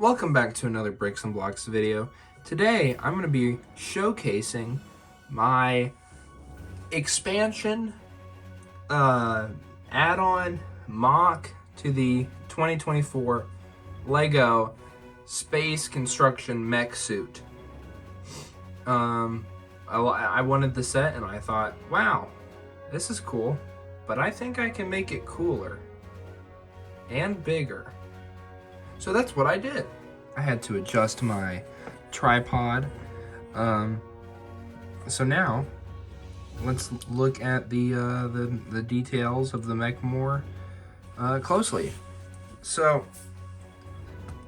Welcome back to another Bricks and Blocks video. Today I'm going to be showcasing my expansion add-on MOC to the 2024 Lego Space Construction Mech suit. I wanted the set and I thought, wow, this is cool, but I think I can make it cooler and bigger. So that's what I did. I had to adjust my tripod. So now let's look at the details of the mech more closely. So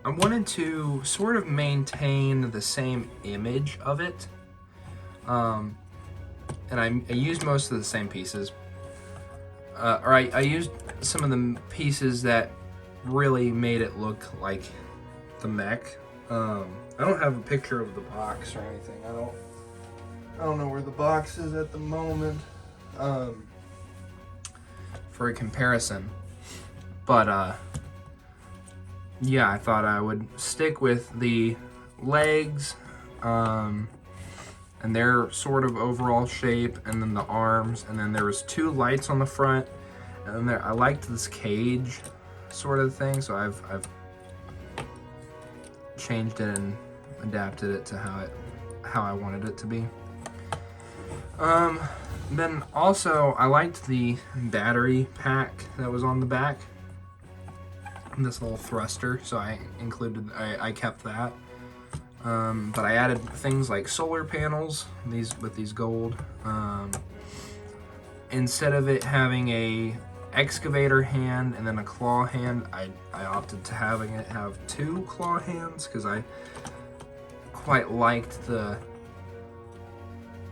I wanted to sort of maintain the same image of it, and I used most of the same pieces. I used some of the pieces that really made it look like the mech. I don't have a picture of the box or anything. I don't know where the box is at the moment for a comparison, but yeah, I thought I would stick with the legs and their sort of overall shape, and then the arms, and then there was two lights on the front, and then I liked this cage sort of thing, so I've changed it and adapted it to how I wanted it to be. Then also I liked the battery pack that was on the back, this little thruster, so I kept that. But I added things like solar panels, with these gold. Instead of it having a excavator hand and then a claw hand, I opted to having it have two claw hands because I quite liked the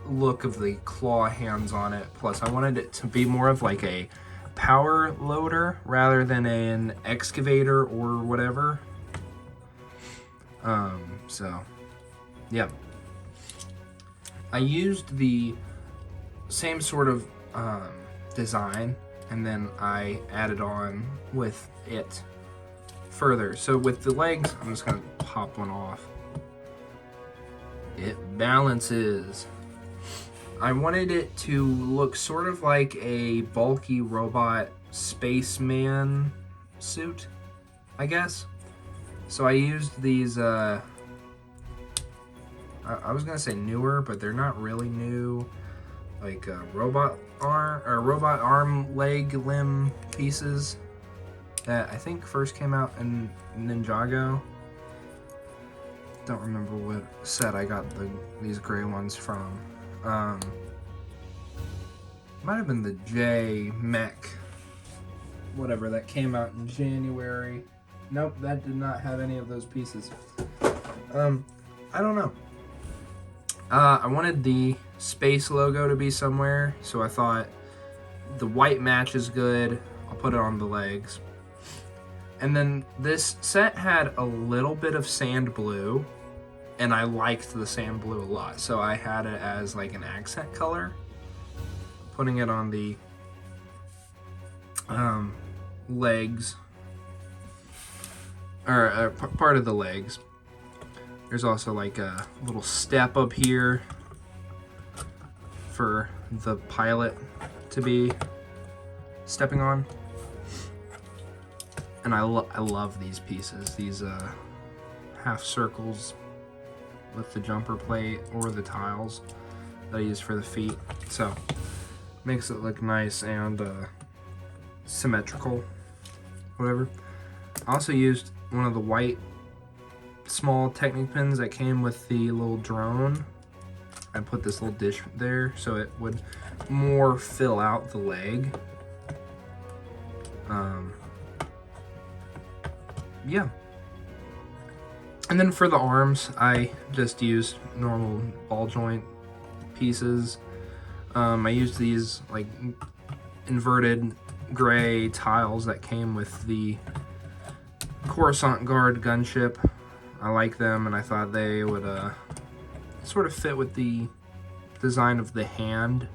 look of the claw hands on it. Plus I wanted it to be more of like a power loader rather than an excavator or whatever. So yeah, I used the same sort of design, and then I added on with it further. So with the legs, I'm just gonna pop one off. It balances. I wanted it to look sort of like a bulky robot spaceman suit, I guess. So I used these, I was gonna say newer, but they're not really new, like robot arm, leg, limb pieces that I think first came out in Ninjago. Don't remember what set I got these gray ones from. Might have been the Mech, whatever, that came out in January. Nope, that did not have any of those pieces. I don't know. I wanted the space logo to be somewhere, so I thought the white match is good. I'll put it on the legs. And then this set had a little bit of sand blue, and I liked the sand blue a lot, so I had it as like an accent color. Putting it on the legs, or part of the legs. There's also like a little step up here for the pilot to be stepping on. And I love these pieces, these half circles with the jumper plate or the tiles that I use for the feet. So makes it look nice and symmetrical, whatever. I also used one of the white small Technic pins that came with the little drone. I put this little dish there so it would more fill out the leg. Yeah. And then for the arms, I just used normal ball joint pieces. I used these like inverted gray tiles that came with the Coruscant Guard gunship. I like them, and I thought they would sort of fit with the design of the hand.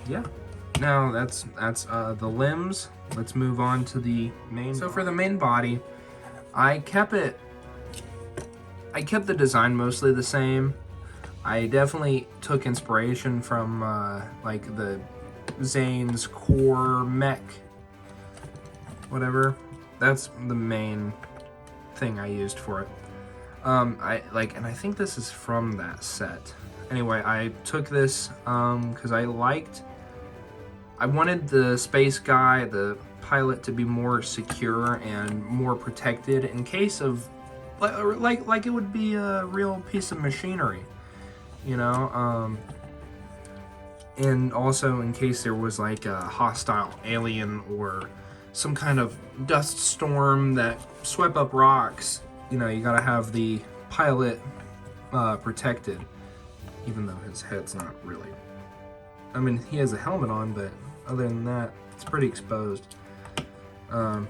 Yeah. Now that's the limbs. let's move on to the main. So for the main body, I kept the design mostly the same. I definitely took inspiration from like the Zane's core mech, whatever. That's the main thing I used for it. And I think this is from that set. Anyway, I took this because I wanted the space guy, the pilot, to be more secure and more protected in case of, like it would be a real piece of machinery, you know? And also in case there was like a hostile alien or some kind of dust storm that swept up rocks, you know, you gotta have the pilot protected, even though his head's not really. I mean, he has a helmet on, but other than that, it's pretty exposed. Well,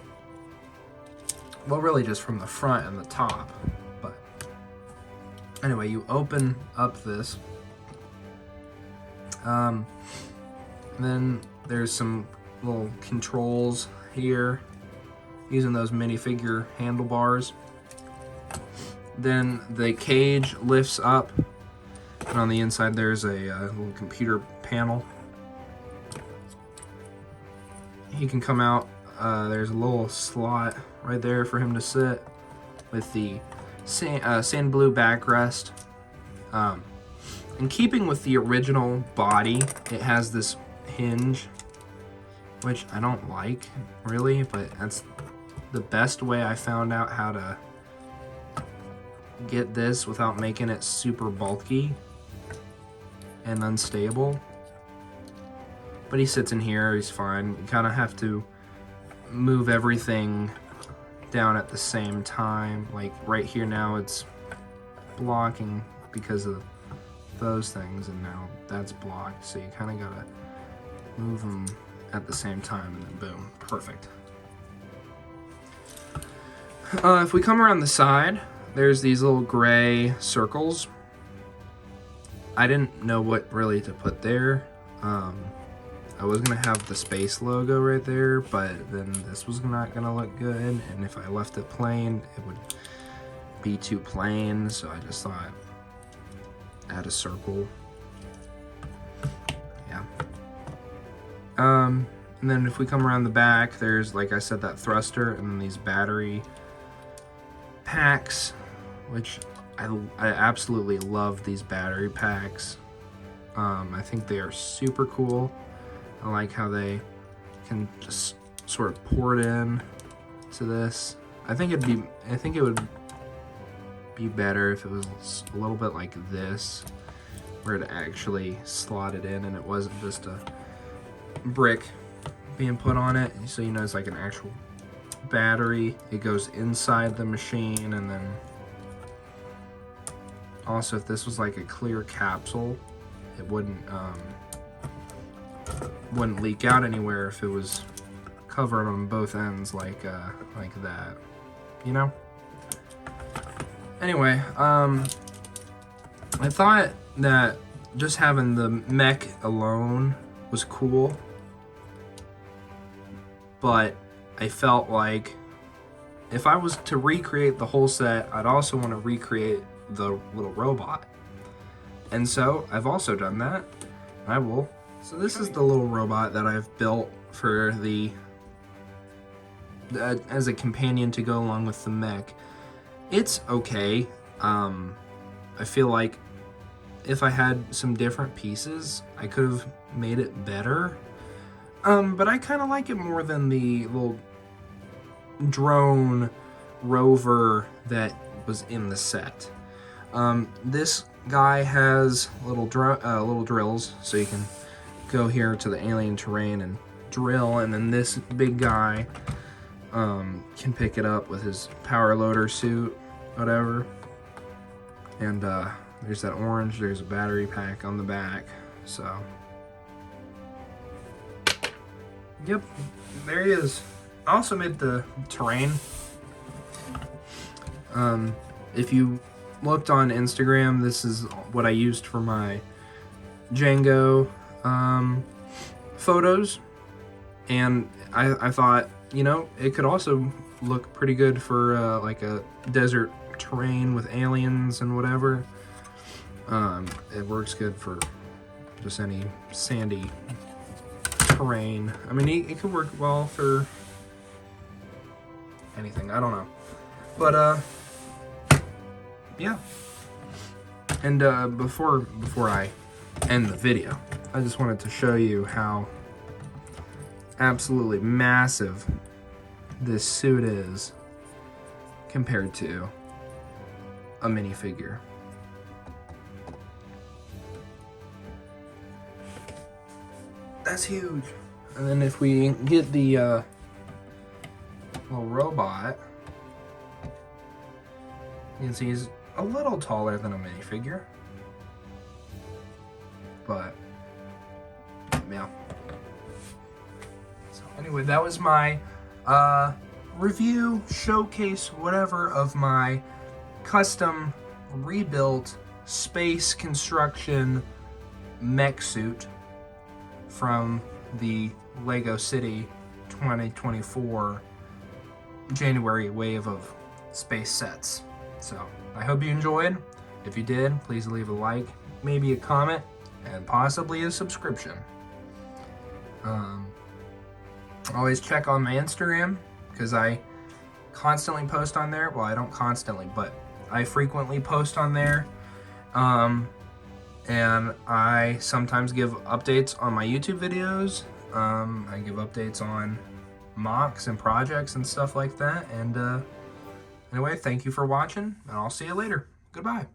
really just from the front and the top, but anyway, you open up this. Then there's some little controls here, using those minifigure handlebars. Then the cage lifts up, and on the inside there's a little computer panel. He can come out. There's a little slot right there for him to sit with the sand blue backrest. In keeping with the original body, it has this hinge, which I don't like really, but that's the best way I found out how to get this without making it super bulky and unstable. But he sits in here, he's fine. You kind of have to move everything down at the same time. Like right here now it's blocking because of those things, and now that's blocked, so you kind of gotta move them at the same time, and then boom, perfect. If we come around the side, there's these little gray circles. I didn't know what really to put there. I was gonna have the space logo right there, but then this was not gonna look good, and if I left it plain, it would be too plain, so I just thought add a circle. Yeah. And then if we come around the back, there's, like I said, that thruster, and then these battery packs, which I absolutely love these battery packs. I think they are super cool. I like how they can just sort of pour it in to this. I think it would be better if it was a little bit like this, where it actually slotted in and it wasn't just a brick being put on it. So you know it's like an actual battery. It goes inside the machine, and then also if this was like a clear capsule, it wouldn't leak out anywhere if it was covered on both ends like that, you know? Anyway, I thought that just having the mech alone was cool, but I felt like if I was to recreate the whole set, I'd also want to recreate the little robot. And so I've also done that. I will. So this is the little robot that I've built for the as a companion to go along with the mech. It's okay. I feel like if I had some different pieces, I could have made it better. But I kind of like it more than the little drone rover that was in the set. This guy has little drills, so you can go here to the alien terrain and drill, and then this big guy can pick it up with his power loader suit, whatever. And there's that orange, there's a battery pack on the back, so yep, there he is. I also made the terrain. If you looked on Instagram, this is what I used for my Django photos, and I thought, you know, it could also look pretty good for like a desert terrain with aliens and whatever. It works good for just any sandy terrain. I mean, it could work well for anything. I don't know, but yeah. And before I end the video, I just wanted to show you how absolutely massive this suit is compared to a minifigure. That's huge. And then if we get the little robot, you can see he's a little taller than a minifigure, but yeah. So anyway, that was my review, showcase, whatever, of my custom rebuilt space construction mech suit from the Lego City 2024 January wave of space sets. So I hope you enjoyed. If you did, please leave a like, maybe a comment, and possibly a subscription. Always check on my Instagram, because I constantly post on there. Well, I don't constantly, but I frequently post on there. And I sometimes give updates on my YouTube videos. I give updates on MOCs and projects and stuff like that. And anyway, thank you for watching, and I'll see you later. Goodbye.